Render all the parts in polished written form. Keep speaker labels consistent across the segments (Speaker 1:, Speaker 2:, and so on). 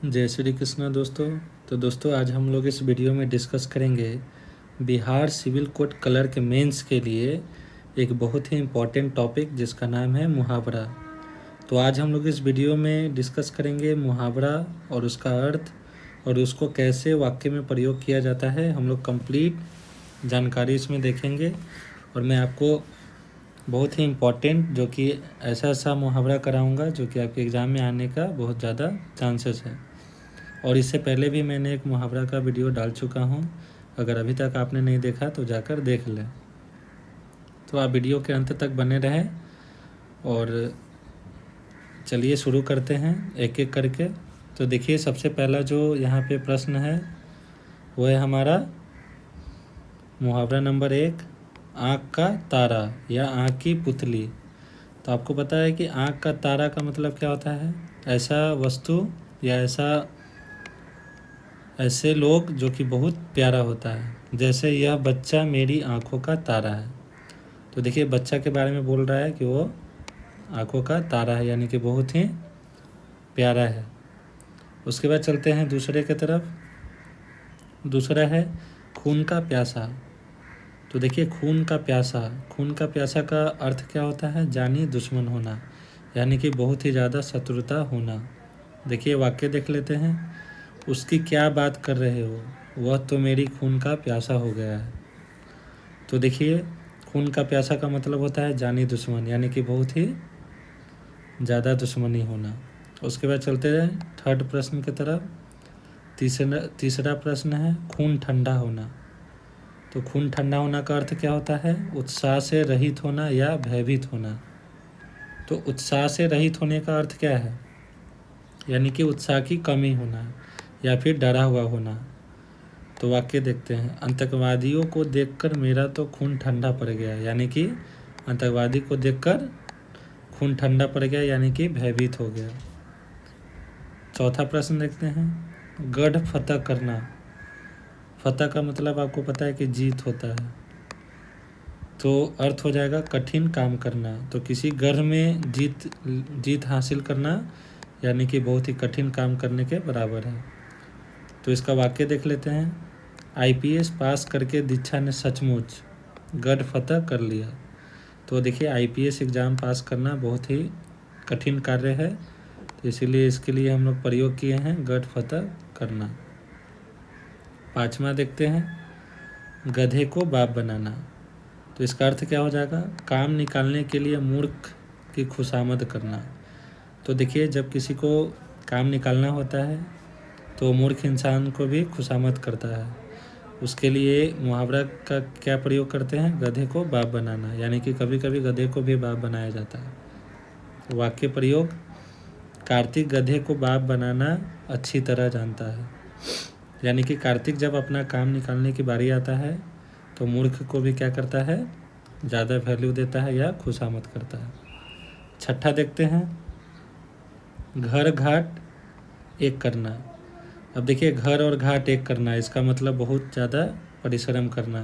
Speaker 1: जय श्री कृष्णा दोस्तों। तो दोस्तों आज हम लोग इस वीडियो में डिस्कस करेंगे बिहार सिविल कोड कलर के मेंस के लिए एक बहुत ही इम्पॉर्टेंट टॉपिक जिसका नाम है मुहावरा। तो आज हम लोग इस वीडियो में डिस्कस करेंगे मुहावरा और उसका अर्थ और उसको कैसे वाक्य में प्रयोग किया जाता है। हम लोग कंप्लीट जानकारी इसमें देखेंगे और मैं आपको बहुत ही इम्पॉर्टेंट जो कि ऐसा मुहावरा कराऊंगा जो कि आपके एग्ज़ाम में आने का बहुत ज़्यादा चांसेस है। और इससे पहले भी मैंने एक मुहावरा का वीडियो डाल चुका हूँ, अगर अभी तक आपने नहीं देखा तो जाकर देख लें। तो आप वीडियो के अंत तक बने रहें और चलिए शुरू करते हैं एक एक करके। तो देखिए सबसे पहला जो यहाँ पे प्रश्न है वो है हमारा मुहावरा नंबर 1, आँख का तारा या आँख की पुतली। तो आपको पता है कि आँख का तारा का मतलब क्या होता है? ऐसा वस्तु या ऐसे लोग जो कि बहुत प्यारा होता है, जैसे यह बच्चा मेरी आँखों का तारा है। तो देखिए बच्चा के बारे में बोल रहा है कि वो आँखों का तारा है, यानी कि बहुत ही प्यारा है। उसके बाद चलते हैं दूसरे की तरफ। दूसरा है खून का प्यासा। तो देखिए खून का प्यासा का अर्थ क्या होता है? जानी दुश्मन होना, यानी कि बहुत ही ज़्यादा शत्रुता होना। देखिए वाक्य देख लेते हैं। उसकी क्या बात कर रहे हो, वह तो मेरी खून का प्यासा हो गया है। तो देखिए खून का प्यासा का मतलब होता है जानी दुश्मन, यानी कि बहुत ही ज़्यादा दुश्मनी होना। उसके बाद चलते हैं थर्ड प्रश्न की तरफ। तीसरा प्रश्न है खून ठंडा होना। तो खून ठंडा होना का अर्थ क्या होता है? उत्साह से रहित होना या भयभीत होना। तो उत्साह से रहित होने का अर्थ क्या है? यानी कि उत्साह की कमी होना या फिर डरा हुआ होना। तो वाक्य देखते हैं। आतंकवादियों को देखकर मेरा तो खून ठंडा पड़ गया, यानी कि आतंकवादी को देखकर खून ठंडा पड़ गया, यानी कि भयभीत हो गया। चौथा प्रश्न देखते हैं। गढ़ फतह करना। फतह का मतलब आपको पता है कि जीत होता है, तो अर्थ हो जाएगा कठिन काम करना। तो किसी गढ़ में जीत हासिल करना यानी कि बहुत ही कठिन काम करने के बराबर है। तो इसका वाक्य देख लेते हैं। आईपीएस पास करके दीक्षा ने सचमुच गढ़ फतह कर लिया। तो देखिए आईपीएस एग्ज़ाम पास करना बहुत ही कठिन कार्य है, तो इसीलिए इसके लिए हम लोग प्रयोग किए हैं गढ़ फतह करना। पाँचवा देखते हैं। गधे को बाप बनाना। तो इसका अर्थ क्या हो जाएगा? काम निकालने के लिए मूर्ख की खुशामद करना। तो देखिए जब किसी को काम निकालना होता है तो मूर्ख इंसान को भी खुशामद करता है। उसके लिए मुहावरा का क्या प्रयोग करते हैं? गधे को बाप बनाना, यानी कि कभी कभी गधे को भी बाप बनाया जाता है। वाक्य प्रयोग। कार्तिक गधे को बाप बनाना अच्छी तरह जानता है। यानी कि कार्तिक जब अपना काम निकालने की बारी आता है तो मूर्ख को भी क्या करता है? ज़्यादा वैल्यू देता है या खुशामद करता है। छठा देखते हैं। घर घाट एक करना। अब देखिए घर और घाट एक करना, इसका मतलब बहुत ज़्यादा परिश्रम करना।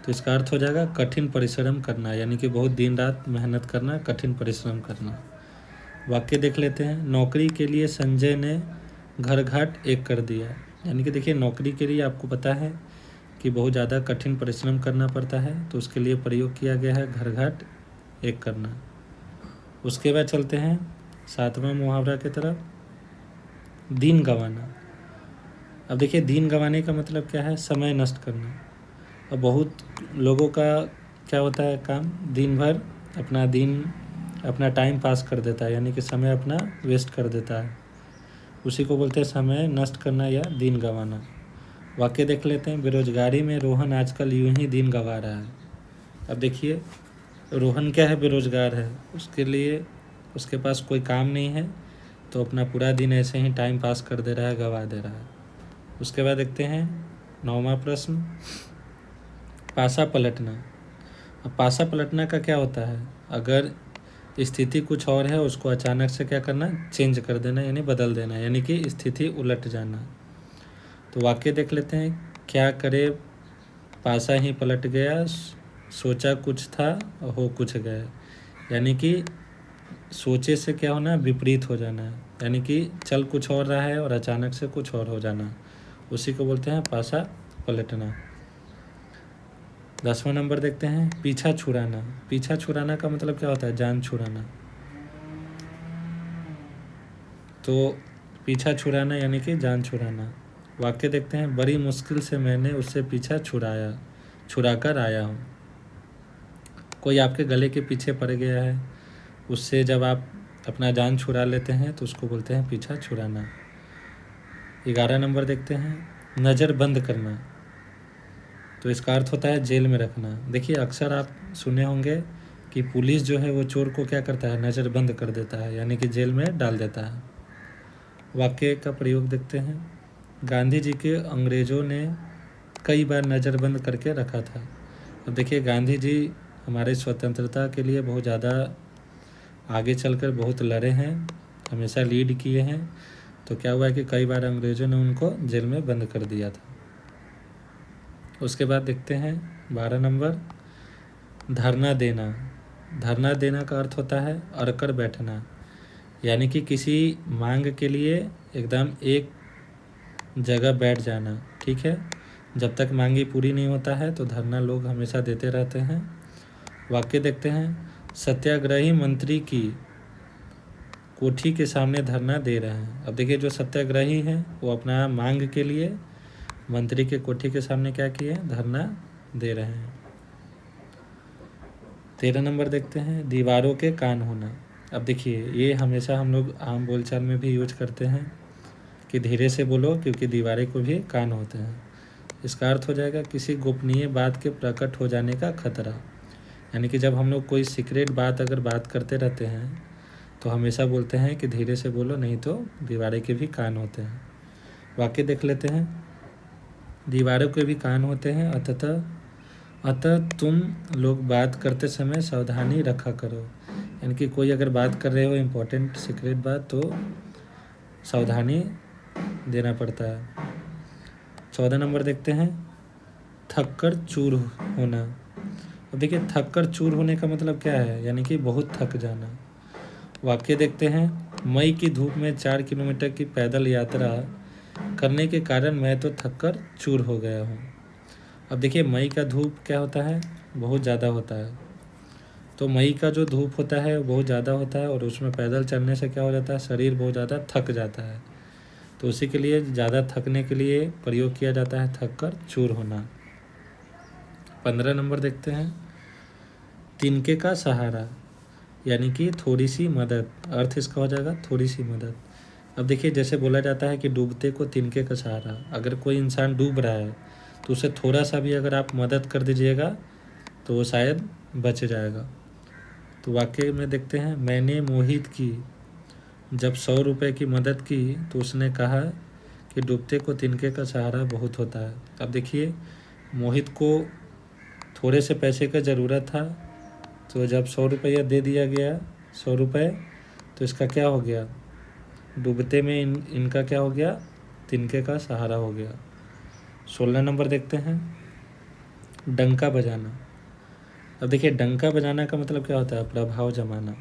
Speaker 1: तो इसका अर्थ हो जाएगा कठिन परिश्रम करना, यानी कि बहुत दिन रात मेहनत करना, कठिन परिश्रम करना। वाक्य देख लेते हैं। नौकरी के लिए संजय ने घर घाट एक कर दिया। यानी कि देखिए नौकरी के लिए आपको पता है कि बहुत ज़्यादा कठिन परिश्रम करना पड़ता है, तो उसके लिए प्रयोग किया गया है घर घाट एक करना। उसके बाद चलते हैं सातवां मुहावरा की तरफ। दिन गंवाना। अब देखिए दिन गंवाने का मतलब क्या है? समय नष्ट करना। अब बहुत लोगों का क्या होता है काम? दिन भर अपना टाइम पास कर देता है, यानी कि समय अपना वेस्ट कर देता है। उसी को बोलते हैं समय नष्ट करना या दिन गंवाना। वाक्य देख लेते हैं। बेरोजगारी में रोहन आजकल यूं ही दिन गंवा रहा है। अब देखिए रोहन क्या है? बेरोजगार है, उसके लिए उसके पास कोई काम नहीं है, तो अपना पूरा दिन ऐसे ही टाइम पास कर दे रहा है, गंवा दे रहा है। उसके बाद देखते हैं नौवां प्रश्न। पासा पलटना। अब पासा पलटना का क्या होता है? अगर स्थिति कुछ और है उसको अचानक से क्या करना? चेंज कर देना, यानी बदल देना, यानी कि स्थिति उलट जाना। तो वाक्य देख लेते हैं। क्या करे पासा ही पलट गया, सोचा कुछ था हो कुछ गया। यानी कि सोचे से क्या होना? विपरीत हो जाना है, यानी कि चल कुछ और रहा है और अचानक से कुछ और हो जाना, उसी को बोलते हैं पासा पलटना। 10वां नंबर देखते हैं, पीछा छुड़ाना। पीछा छुड़ाना का मतलब क्या होता है? जान छुड़ाना। तो पीछा छुड़ाना यानी कि जान छुड़ाना। वाक्य देखते हैं, बड़ी मुश्किल से मैंने उससे पीछा छुड़ा कर आया हूँ। कोई आपके गले के पीछे पड़ गया है, उससे जब आप अपना जान छुड़ा लेते हैं तो उसको बोलते हैं पीछा छुड़ाना। 11 नंबर देखते हैं, नज़र बंद करना। तो इसका अर्थ होता है जेल में रखना। देखिए अक्सर आप सुने होंगे कि पुलिस जो है वो चोर को क्या करता है? नज़र बंद कर देता है, यानी कि जेल में डाल देता है। वाक्य का प्रयोग देखते हैं, गांधी जी के अंग्रेज़ों ने कई बार नज़र बंद करके रखा था। अब देखिए गांधी जी हमारे स्वतंत्रता के लिए बहुत ज़्यादा आगे चलकर बहुत लड़े हैं, हमेशा लीड किए हैं। तो क्या हुआ कि कई बार अंग्रेज़ों ने उनको जेल में बंद कर दिया था। उसके बाद देखते हैं 12 नंबर, धरना देना। धरना देना का अर्थ होता है अड़कर बैठना, यानी कि किसी मांग के लिए एकदम एक जगह बैठ जाना। ठीक है, जब तक मांगी पूरी नहीं होता है तो धरना लोग हमेशा देते रहते हैं। वाक्य देखते हैं, सत्याग्रही मंत्री की कोठी के सामने धरना दे रहे हैं। अब देखिए जो सत्याग्रही हैं वो अपना मांग के लिए मंत्री के कोठी के सामने क्या किए? धरना दे रहे हैं। 13 नंबर देखते हैं, दीवारों के कान होना। अब देखिए ये हमेशा हम लोग आम बोलचाल में भी यूज करते हैं कि धीरे से बोलो क्योंकि दीवारें को भी कान होते हैं। इसका अर्थ हो जाएगा किसी गोपनीय बात के प्रकट हो जाने का खतरा, यानी कि जब हम लोग कोई सीक्रेट बात अगर बात करते रहते हैं तो हमेशा बोलते हैं कि धीरे से बोलो नहीं तो दीवारें के भी कान होते हैं। वाक्य देख लेते हैं, दीवारों के भी कान होते हैं, अतः तुम लोग बात करते समय सावधानी रखा करो। यानी कि कोई अगर बात कर रहे हो इम्पोर्टेंट सीक्रेट बात तो सावधानी देना पड़ता है। 14 नंबर देखते हैं, थक कर चूर होना। अब देखिए थक कर चूर होने का मतलब क्या है? यानी कि बहुत थक जाना। वाक्य देखते हैं, मई की धूप में 4 किलोमीटर की पैदल यात्रा करने के कारण मैं तो थक कर चूर हो गया हूँ। अब देखिए मई का धूप क्या होता है? बहुत ज़्यादा होता है। तो मई का जो धूप होता है वो बहुत ज़्यादा होता है और उसमें पैदल चलने से क्या हो जाता है? शरीर बहुत ज़्यादा थक जाता है। तो उसी के लिए ज़्यादा थकने के लिए प्रयोग किया जाता है थक कर चूर होना। 15 नंबर देखते हैं, तिनके का सहारा, यानी कि थोड़ी सी मदद। अर्थ इसका हो जाएगा थोड़ी सी मदद। अब देखिए जैसे बोला जाता है कि डूबते को तिनके का सहारा। अगर कोई इंसान डूब रहा है तो उसे थोड़ा सा भी अगर आप मदद कर दीजिएगा तो वो शायद बच जाएगा। तो वाक्य में देखते हैं, मैंने मोहित की जब 100 रुपये की मदद की तो उसने कहा कि डूबते को तिनके का सहारा बहुत होता है। अब देखिए मोहित को थोड़े से पैसे का ज़रूरत था, तो जब 100 रुपया दे दिया गया, 100 रुपये, तो इसका क्या हो गया? डूबते में इनका क्या हो गया? तिनके का सहारा हो गया। 16 नंबर देखते हैं, डंका बजाना। अब देखिए डंका बजाना का मतलब क्या होता है? प्रभाव जमाना।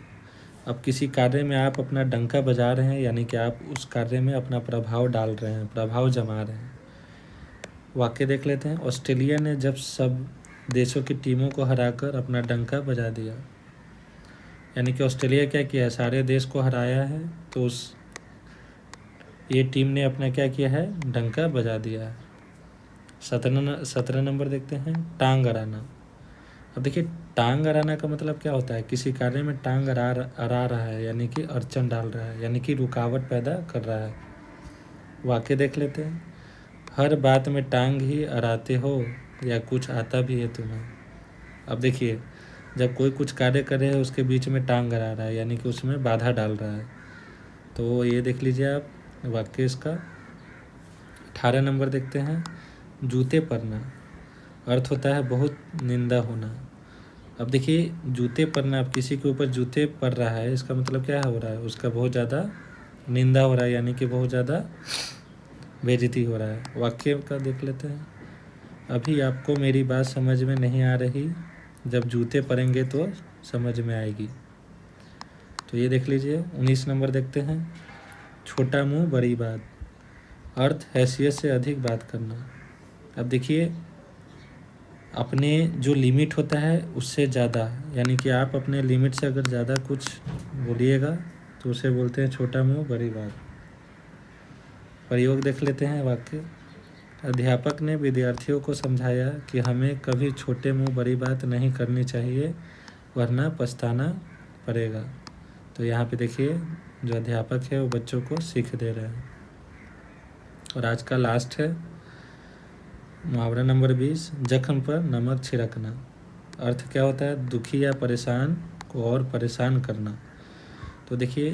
Speaker 1: अब किसी कार्य में आप अपना डंका बजा रहे हैं, यानी कि आप उस कार्य में अपना प्रभाव डाल रहे हैं, प्रभाव जमा रहे हैं। वाक्य देख लेते हैं, ऑस्ट्रेलिया ने जब सब देशों की टीमों को हराकर अपना डंका बजा दिया। यानी कि ऑस्ट्रेलिया क्या किया है? सारे देश को हराया है, तो ये टीम ने अपना क्या किया है? डंका बजा दिया है। 17 नंबर देखते हैं, टांग अड़ाना। अब देखिए टांग अड़ाना का मतलब क्या होता है? किसी कार्य में टांग अड़ा रहा है, यानी कि अड़चन डाल रहा है, यानी कि रुकावट पैदा कर रहा है। वाक्य देख लेते हैं, हर बात में टांग ही अड़ाते हो या कुछ आता भी है तुम्हें। अब देखिए जब कोई कुछ कार्य कर रहे हैं उसके बीच में टांग अड़ा रहा है, यानी कि उसमें बाधा डाल रहा है। तो ये देख लीजिए आप वाक्य इसका। 18 नंबर देखते हैं, जूते पड़ना। अर्थ होता है बहुत निंदा होना। अब देखिए जूते पड़ना, अब किसी के ऊपर जूते पड़ रहा है, इसका मतलब क्या हो रहा है? उसका बहुत ज़्यादा निंदा हो रहा है, यानी कि बहुत ज़्यादा बेइज्जती हो रहा है। वाक्य का देख लेते हैं, अभी आपको मेरी बात समझ में नहीं आ रही, जब जूते पड़ेंगे तो समझ में आएगी। तो ये देख लीजिए। 19 नंबर देखते हैं, छोटा मुंह बड़ी बात, अर्थ हैसियत से अधिक बात करना। अब देखिए, अपने जो लिमिट होता है उससे ज़्यादा, यानी कि आप अपने लिमिट से अगर ज़्यादा कुछ बोलिएगा तो उसे बोलते हैं छोटा मुंह बड़ी बात। प्रयोग देख लेते हैं वाक्य। अध्यापक ने विद्यार्थियों को समझाया कि हमें कभी छोटे मुंह बड़ी बात नहीं करनी चाहिए, वरना पछताना पड़ेगा। तो यहाँ पे देखिए, जो अध्यापक है वो बच्चों को सीख दे रहे हैं। और आज का लास्ट है मुहावरा नंबर 20, जख्म पर नमक छिड़कना। अर्थ क्या होता है? दुखी या परेशान को और परेशान करना। तो देखिए,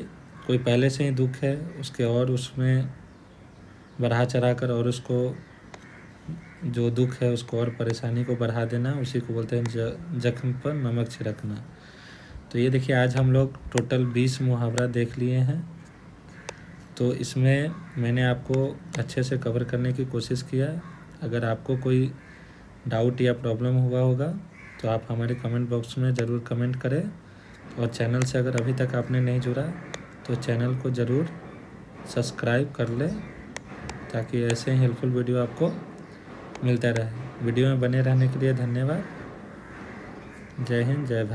Speaker 1: कोई पहले से ही दुख है उसके और उसमें बढ़ा चढ़ा कर और उसको जो दुख है उसको और परेशानी को बढ़ा देना, उसी को बोलते हैं जख्म पर नमक छिड़कना। तो ये देखिए, आज हम लोग टोटल 20 मुहावरा देख लिए हैं। तो इसमें मैंने आपको अच्छे से कवर करने की कोशिश किया। अगर आपको कोई डाउट या प्रॉब्लम हुआ होगा तो आप हमारे कमेंट बॉक्स में ज़रूर कमेंट करें। और चैनल से अगर अभी तक आपने नहीं जुड़ा तो चैनल को ज़रूर सब्सक्राइब कर लें, ताकि ऐसे ही हेल्पफुल वीडियो आपको मिलता रहे। वीडियो में बने रहने के लिए धन्यवाद। जय हिंद, जय भारत।